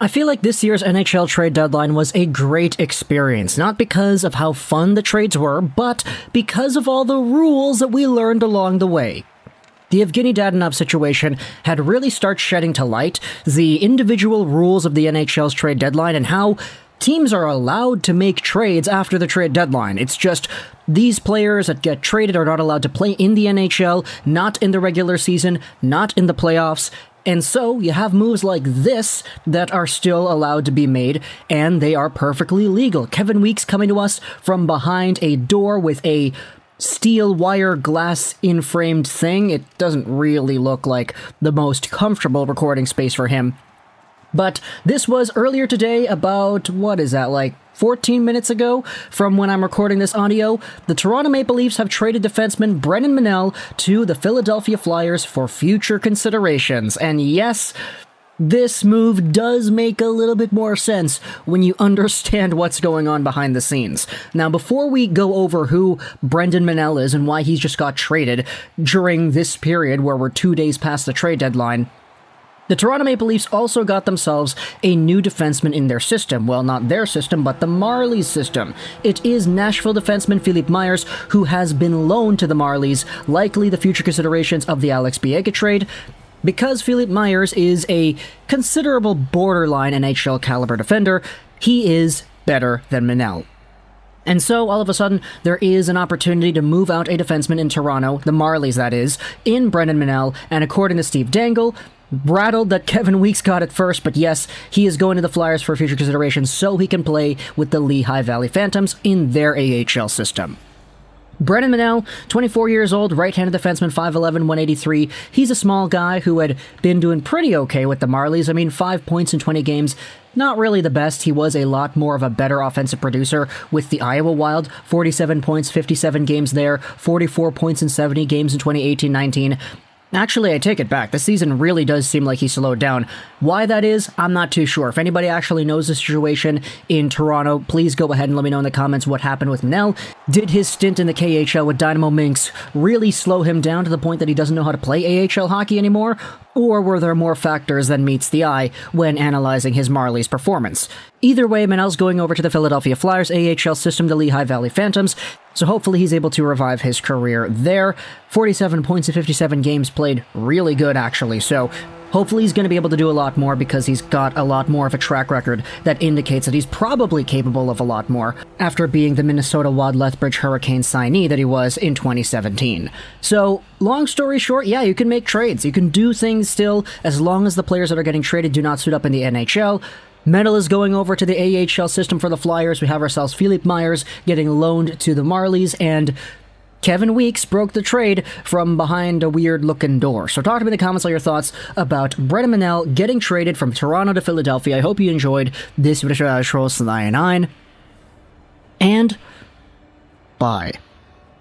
I feel like this year's NHL trade deadline was a great experience, not because of how fun the trades were, but because of all the rules that we learned along the way. The Evgeny Dadonov situation had really started shedding to light the individual rules of the NHL's trade deadline and how teams are allowed to make trades after the trade deadline. It's just these players that get traded are not allowed to play in the NHL, not in the regular season, not in the playoffs. And so you have moves like this that are still allowed to be made, and they are perfectly legal. Kevin Weekes coming to us from behind a door with a steel wire glass in-framed thing. It doesn't really look like the most comfortable recording space for him. But this was earlier today, about, 14 minutes ago from when I'm recording this audio. The Toronto Maple Leafs have traded defenseman Brennan Menell to the Philadelphia Flyers for future considerations. And yes, this move does make a little bit more sense when you understand what's going on behind the scenes. Now, before we go over who Brendan Menell is and why he's just got traded during this period where we're 2 days past the trade deadline, the Toronto Maple Leafs also got themselves a new defenseman in their system. Well, not their system, but the Marlies system. It is Nashville defenseman Philippe Myers, who has been loaned to the Marlies, likely the future considerations of the Alex Biega trade. Because Philippe Myers is a considerable borderline NHL caliber defender, he is better than Menell. And so, all of a sudden, there is an opportunity to move out a defenseman in Toronto, the Marlies that is, in Brennan Menell, and according to Steve Dangle, rattled that Kevin Weekes got it first, but yes, he is going to the Flyers for future consideration so he can play with the Lehigh Valley Phantoms in their AHL system. Brennan Menell, 24 years old, right-handed defenseman, 5'11", 183. He's a small guy who had been doing pretty okay with the Marlies. 5 points in 20 games. Not really the best. He was a lot more of a better offensive producer with the Iowa Wild. 47 points, 57 games there. 44 points in 70 games in 2018-19. Actually, I take it back. This season really does seem like he slowed down. Why that is, I'm not too sure. If anybody actually knows the situation in Toronto, please go ahead and let me know in the comments what happened with Menell. Did his stint in the KHL with Dynamo Minsk really slow him down to the point that he doesn't know how to play AHL hockey anymore? Or were there more factors than meets the eye when analyzing his Marlies performance? Either way, Menell's going over to the Philadelphia Flyers AHL system, the Lehigh Valley Phantoms, so hopefully he's able to revive his career there. 47 points in 57 games played, really good actually, so hopefully he's going to be able to do a lot more because he's got a lot more of a track record that indicates that he's probably capable of a lot more after being the Minnesota Wild Lethbridge Hurricanes signee that he was in 2017. So, long story short, yeah, you can make trades. You can do things still as long as the players that are getting traded do not suit up in the NHL. Menell is going over to the AHL system for the Flyers. We have ourselves Philippe Myers getting loaned to the Marlies, and Kevin Weekes broke the trade from behind a weird-looking door. So talk to me in the comments all your thoughts about Brennan Menell getting traded from Toronto to Philadelphia. I hope you enjoyed this video. And bye.